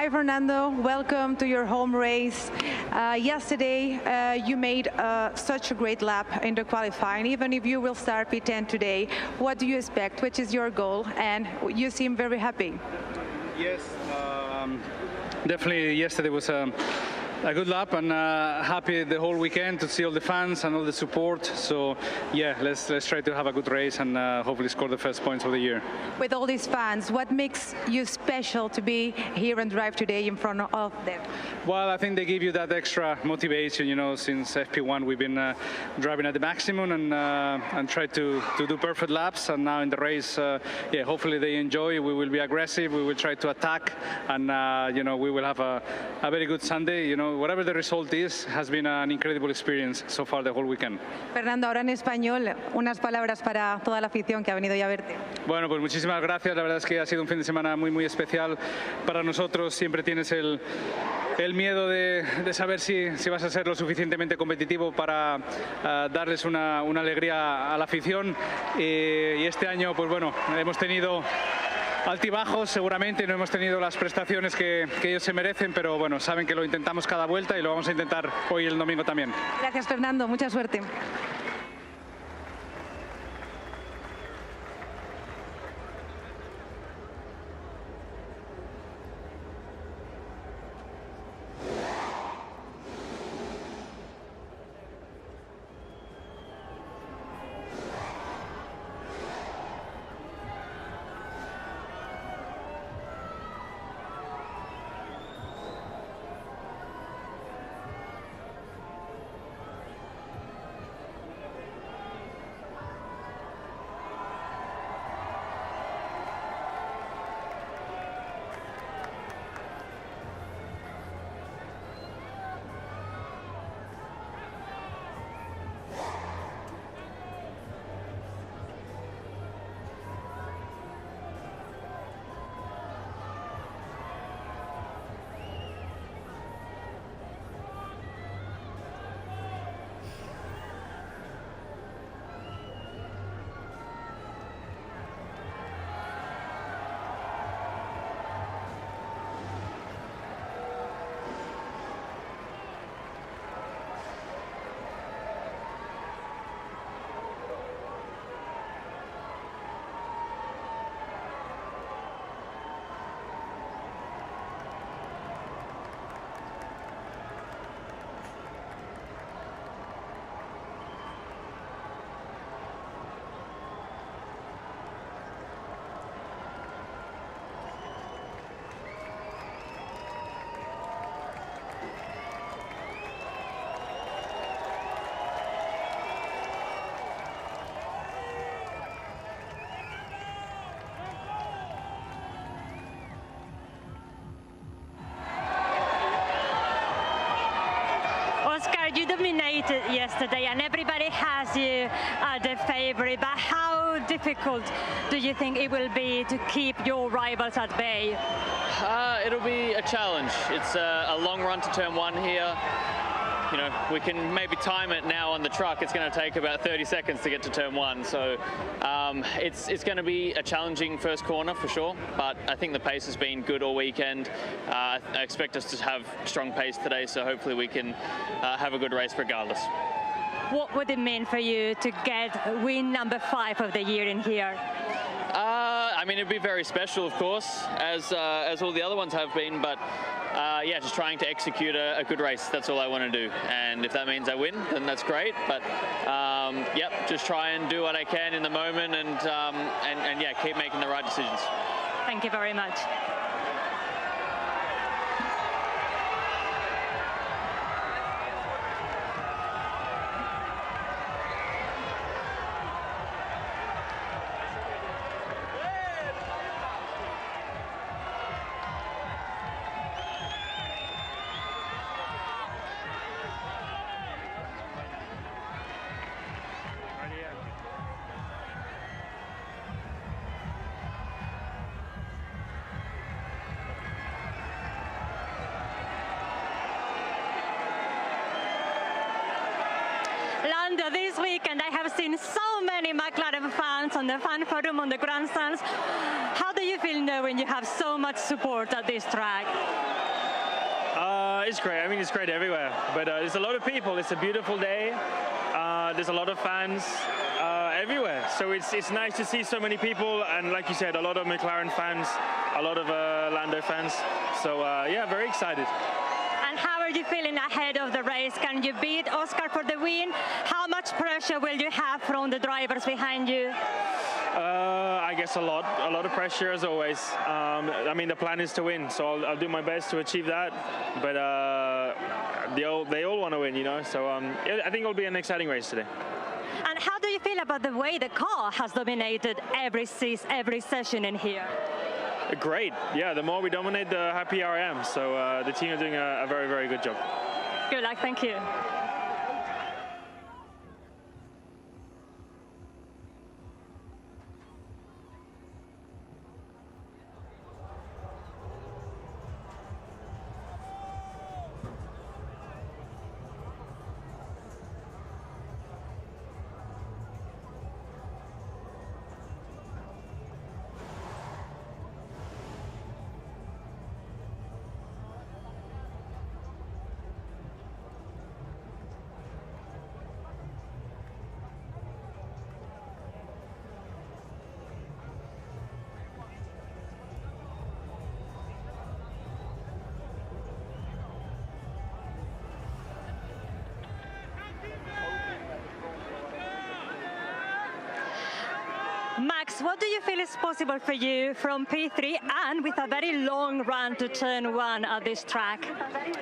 Hi, Fernando. Welcome to your home race. Yesterday, you made such a great lap in the qualifying. Even if you will start P10 today, what do you expect? Which is your goal? And you seem very happy. Yes, definitely yesterday was a good lap, and happy the whole weekend to see all the fans and all the support. So yeah, let's try to have a good race and hopefully score the first points of the year. With all these fans, what makes you special to be here and drive today in front of them? Well, I think they give you that extra motivation. You know, since FP1 we've been driving at the maximum and try to do perfect laps. And now in the race, yeah, hopefully they enjoy. We will be aggressive. We will try to attack, and you know, we will have a very good Sunday. You know, whatever the result is, has been an incredible experience so far the whole weekend. Fernando, ahora en español, unas palabras para toda la afición que ha venido ya a verte. Bueno, pues muchísimas gracias. La verdad es que ha sido un fin de semana muy especial para nosotros. Siempre tienes el miedo de saber si vas a ser lo suficientemente competitivo para darles una alegría a la afición. Y este año, pues bueno, hemos tenido altibajos, seguramente no hemos tenido las prestaciones que ellos se merecen, pero bueno, saben que lo intentamos cada vuelta y lo vamos a intentar hoy el domingo también. Gracias, Fernando, mucha suerte. You dominated yesterday and everybody has you as the favorite, but how difficult do you think it will be to keep your rivals at bay? It'll be a challenge. It's a long run to turn one here. You know, we can maybe time it now on the truck. It's going to take about 30 seconds to get to turn one. So it's going to be a challenging first corner for sure. But I think the pace has been good all weekend. I expect us to have strong pace today. So hopefully we can have a good race regardless. What would it mean for you to get win number 5 of the year in here? I mean, it'd be very special, of course, as all the other ones have been. But yeah, just trying to execute a good race. That's all I want to do. And if that means I win, then that's great. But yep, just try and do what I can in the moment, and yeah, keep making the right decisions. Thank you very much. This weekend I have seen so many McLaren fans on the fan forum, on the grandstands. How do you feel knowing you have so much support at this track? it's great. I mean, it's great everywhere. But there's a lot of people. It's a beautiful day. There's a lot of fans everywhere. So it's nice to see so many people. And like you said, a lot of McLaren fans, a lot of Lando fans. So yeah, very excited. And how are you feeling ahead of the race? Can you beat Oscar for the win? How much pressure will you have from the drivers behind you? I guess a lot of pressure as always. I mean, the plan is to win, so I'll do my best to achieve that. But they all want to win, you know. So I think it'll be an exciting race today. And how do you feel about the way the car has dominated every session in here? Great. Yeah, the more we dominate, the happier I am. So the team are doing a very, very good job. Good luck. Thank you. Max, what do you feel is possible for you from P3 and with a very long run to turn 1 at this track?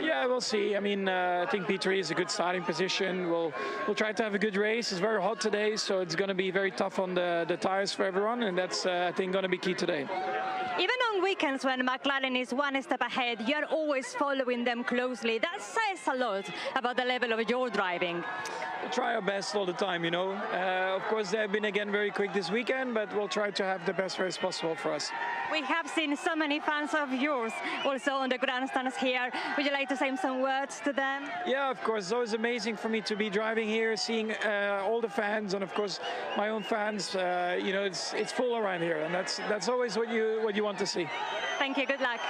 Yeah, we'll see. I mean, I think P3 is a good starting position. We'll try to have a good race. It's very hot today, so it's going to be very tough on the tires for everyone, and that's, I think, going to be key today. Even on weekends when McLaren is one step ahead, you're always following them closely. That says a lot about the level of your driving. We'll try our best all the time, you know. Of course, they've been again very quick this weekend, but we'll try to have the best race possible for us. We have seen so many fans of yours also on the grandstands here. Would you like to say some words to them? Yeah, of course. It's always amazing for me to be driving here, seeing all the fans, and of course my own fans. You know, it's full around here, and that's always what you want to see. Thank you. Good luck.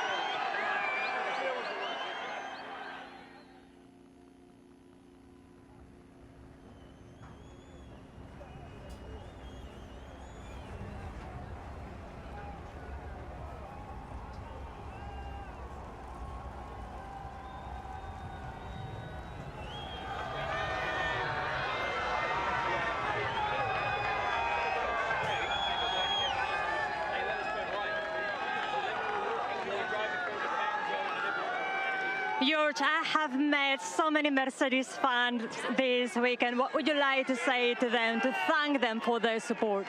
George, I have met so many Mercedes fans this weekend. What would you like to say to them, to thank them for their support?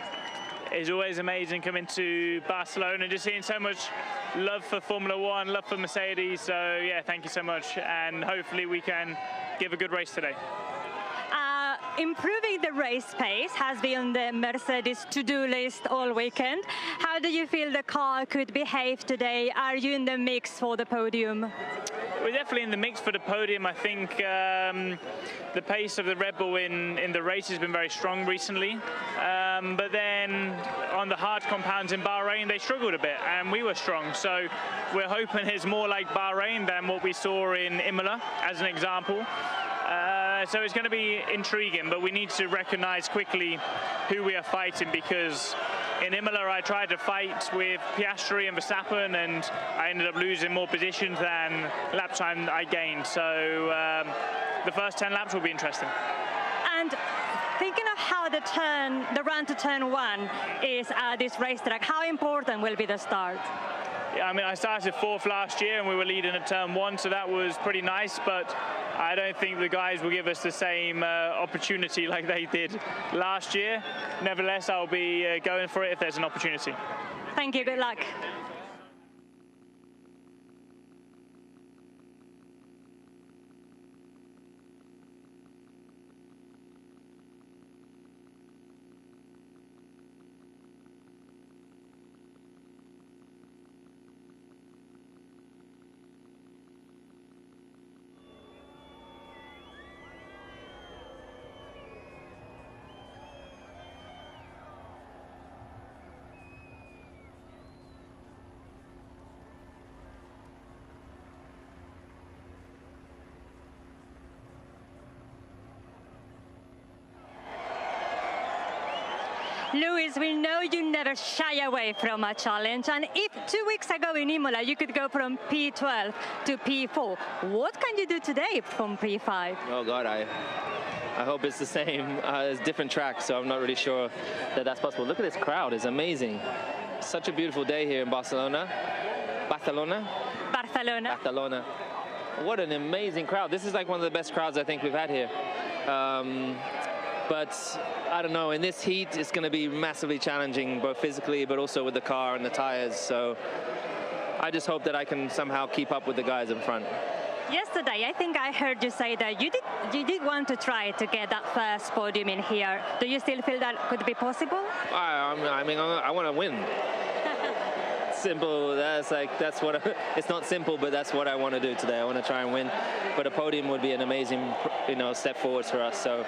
It's always amazing coming to Barcelona and just seeing so much love for Formula One, love for Mercedes. So yeah, thank you so much, and hopefully we can give a good race today. Improving the race pace has been on the Mercedes to-do list all weekend. How do you feel the car could behave today? Are you in the mix for the podium? We're definitely in the mix for the podium. I think the pace of the Red Bull in the race has been very strong recently. But then on the hard compounds in Bahrain, they struggled a bit, and we were strong. So we're hoping it's more like Bahrain than what we saw in Imola, as an example. So it's going to be intriguing, but we need to recognize quickly who we are fighting, because in Imola I tried to fight with Piastri and Verstappen, and I ended up losing more positions than lap time I gained. So the first 10 laps will be interesting. And thinking of how the run to turn 1 is at this racetrack, how important will be the start? Yeah, I mean, I started 4th last year and we were leading at turn 1, so that was pretty nice, but I don't think the guys will give us the same opportunity like they did last year. Nevertheless, I'll be going for it if there's an opportunity. Thank you, good luck. Lewis, we know you never shy away from a challenge, and if 2 weeks ago in Imola you could go from P12 to P4, what can you do today from P5? Oh God, I hope it's the same. It's different tracks, so I'm not really sure that that's possible. Look at this crowd, it's amazing. Such a beautiful day here in Barcelona. Barcelona. What an amazing crowd. This is like one of the best crowds I think we've had here. But I don't know, in this heat, it's going to be massively challenging, both physically, but also with the car and the tires. So I just hope that I can somehow keep up with the guys in front. Yesterday, I think I heard you say that you did want to try to get that first podium in here. Do you still feel that could be possible? I mean, I want to win. Simple. That's what. It's not simple, but that's what I want to do today. I want to try and win. But a podium would be an amazing, step forwards for us. So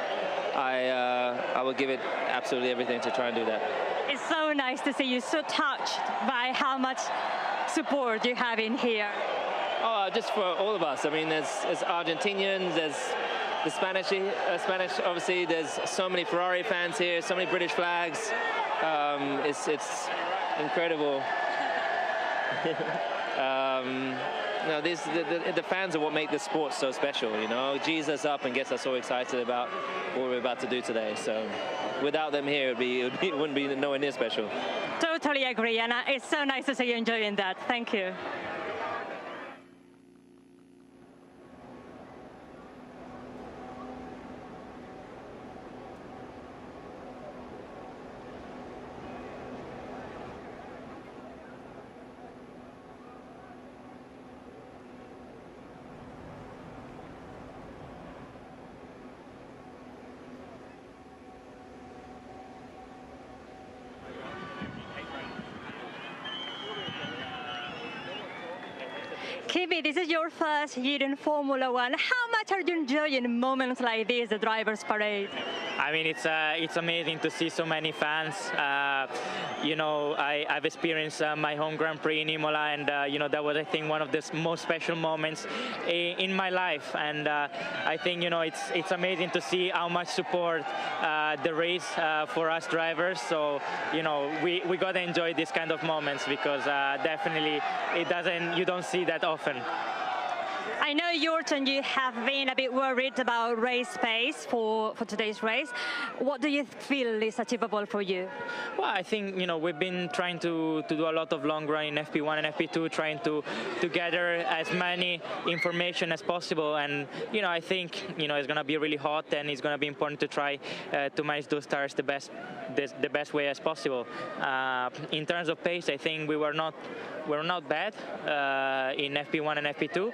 I will give it absolutely everything to try and do that. It's so nice to see you so touched by how much support you have in here. Oh, just for all of us. I mean, there's Argentinians, there's the Spanish, obviously, there's so many Ferrari fans here, so many British flags. It's incredible. The fans are what make this sport so special, G's us up and gets us so excited about what we're about to do today. So without them here, it wouldn't be nowhere near special. Totally agree, and it's so nice to see you enjoying that. Thank you. Kimi, this is your first year in Formula One. How much are you enjoying moments like this, the Drivers' Parade? I mean, it's amazing to see so many fans. I've experienced my home Grand Prix in Imola, and that was, I think, one of the most special moments in my life. And I think it's amazing to see how much support the race for us drivers. So we gotta enjoy these kind of moments, because definitely you don't see that often. I know, Jordan, you have been a bit worried about race pace for today's race. What do you feel is achievable for you? Well, I think, we've been trying to do a lot of long run in FP1 and FP2, trying to gather as many information as possible. And, I think, it's going to be really hot, and it's going to be important to try to manage those tires the best way as possible. In terms of pace, I think we're not bad in FP1 and FP2.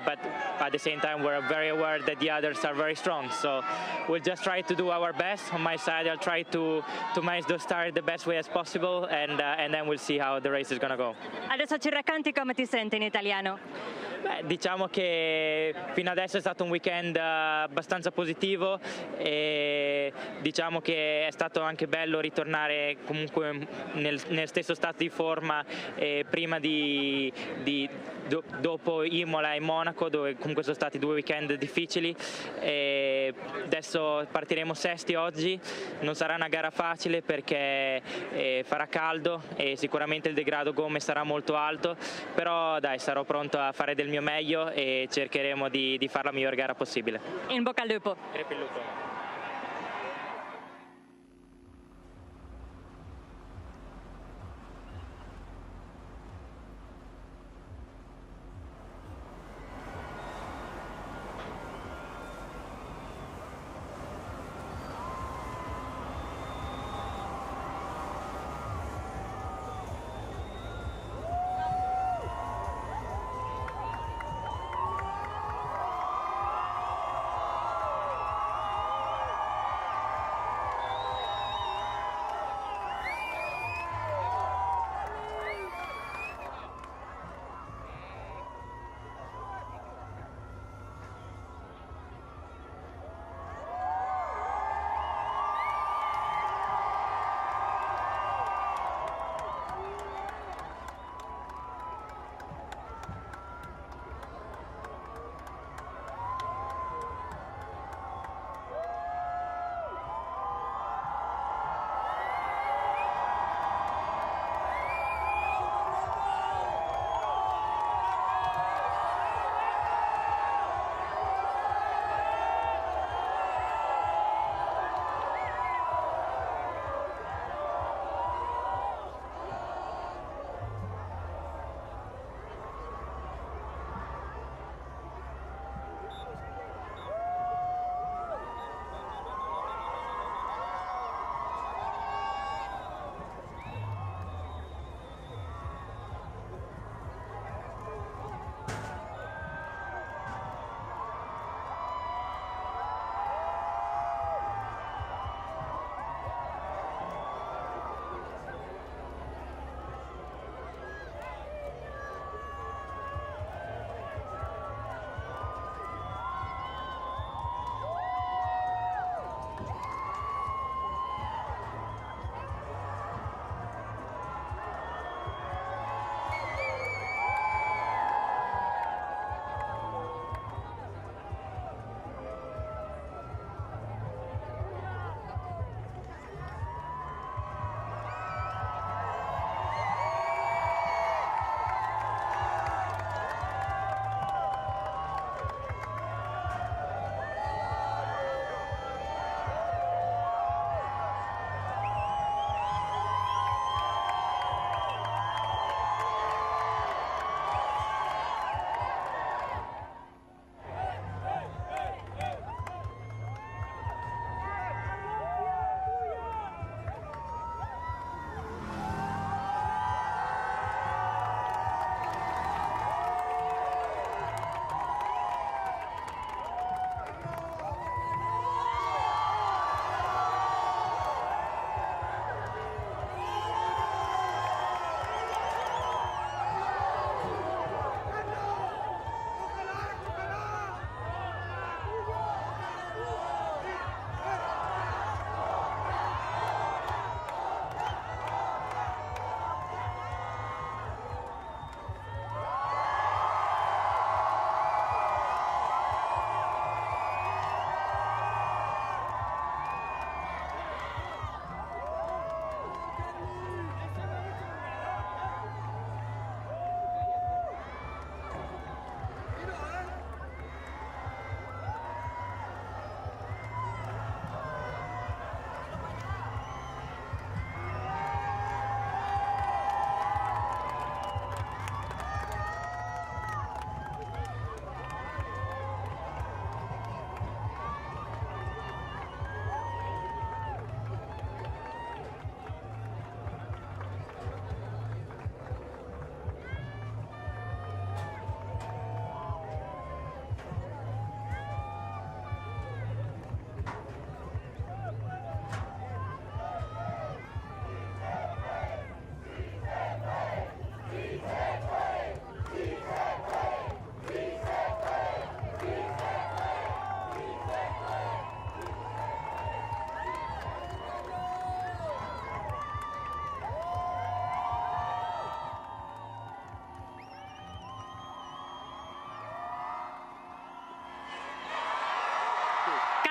But at the same time, we're very aware that the others are very strong. So we'll just try to do our best. On my side, I'll try to manage those tires the best way as possible, and then we'll see how the race is going to go. Adesso ci racconti come ti senti in italiano? Beh, diciamo che fino adesso è stato un weekend abbastanza positivo, e diciamo che è stato anche bello ritornare comunque nel stesso stato di forma prima dopo Imola e Monaco, dove comunque sono stati 2 weekend difficili. E adesso partiremo sesti oggi. Non sarà una gara facile perché farà caldo e sicuramente il degrado gomme sarà molto alto, però dai, sarò pronto a fare del mio meglio e cercheremo di fare la miglior gara possibile. In bocca al lupo. Crepi il lupo.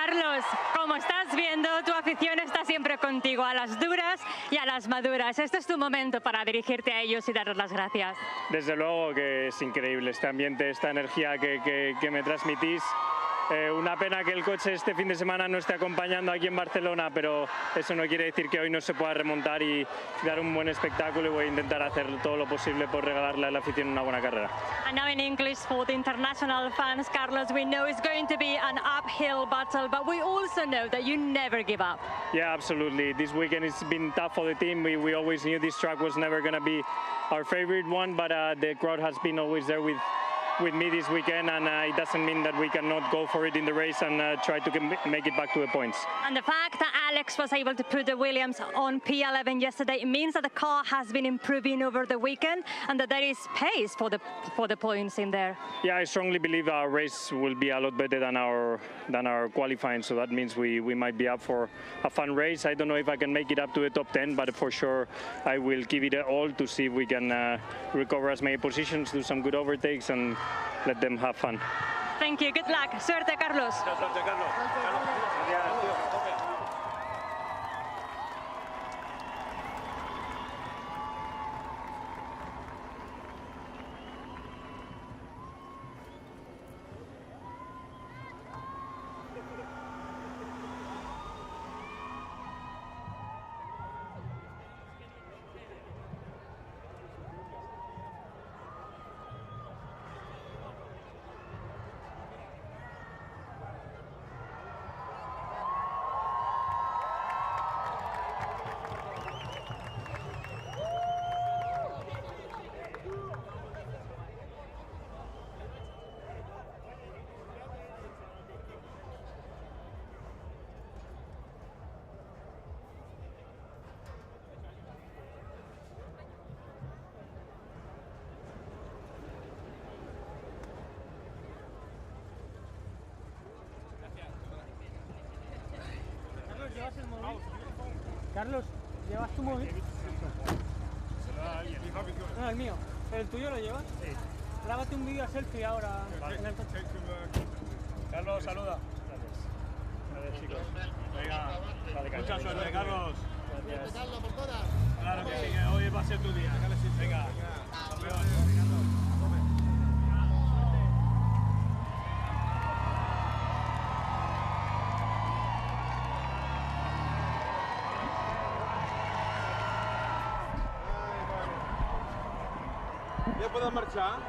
Carlos, como estás viendo, tu afición está siempre contigo, a las duras y a las maduras. Este es tu momento para dirigirte a ellos y darles las gracias. Desde luego que es increíble este ambiente, esta energía que me transmitís. Una pena que el coche este fin de semana no esté acompañando aquí en Barcelona, pero eso no quiere decir que hoy no se pueda remontar y dar un buen espectáculo, y voy a intentar hacer todo lo posible por regalarle a la afición una buena carrera. And now in English for the international fans, Carlos, we know it's going to be an uphill battle, but we also know that you never give up. Yeah, absolutely. This weekend it's been tough for the team. We always knew this track was never going to be our favorite one, but the crowd has been always there with me this weekend, and it doesn't mean that we cannot go for it in the race and try to make it back to the points. And the fact that Alex was able to put the Williams on P11 yesterday, it means that the car has been improving over the weekend and that there is pace for the points in there. Yeah, I strongly believe our race will be a lot better than our qualifying, so that means we might be up for a fun race. I don't know if I can make it up to the top 10, but for sure I will give it all to see if we can recover as many positions, do some good overtakes, and let them have fun. Thank you. Good luck. Suerte, Carlos. Suerte, Carlos. Carlos, ¿llevas tu móvil? No, el mío. ¿El tuyo lo llevas? Sí. Grábate un vídeo selfie ahora en el coche. Carlos, saluda. Gracias, chicos. Venga, mucha suerte, Carlos. Gracias. Claro que sí, que hoy va a ser tu día. Venga, campeón. Ja podem marxar?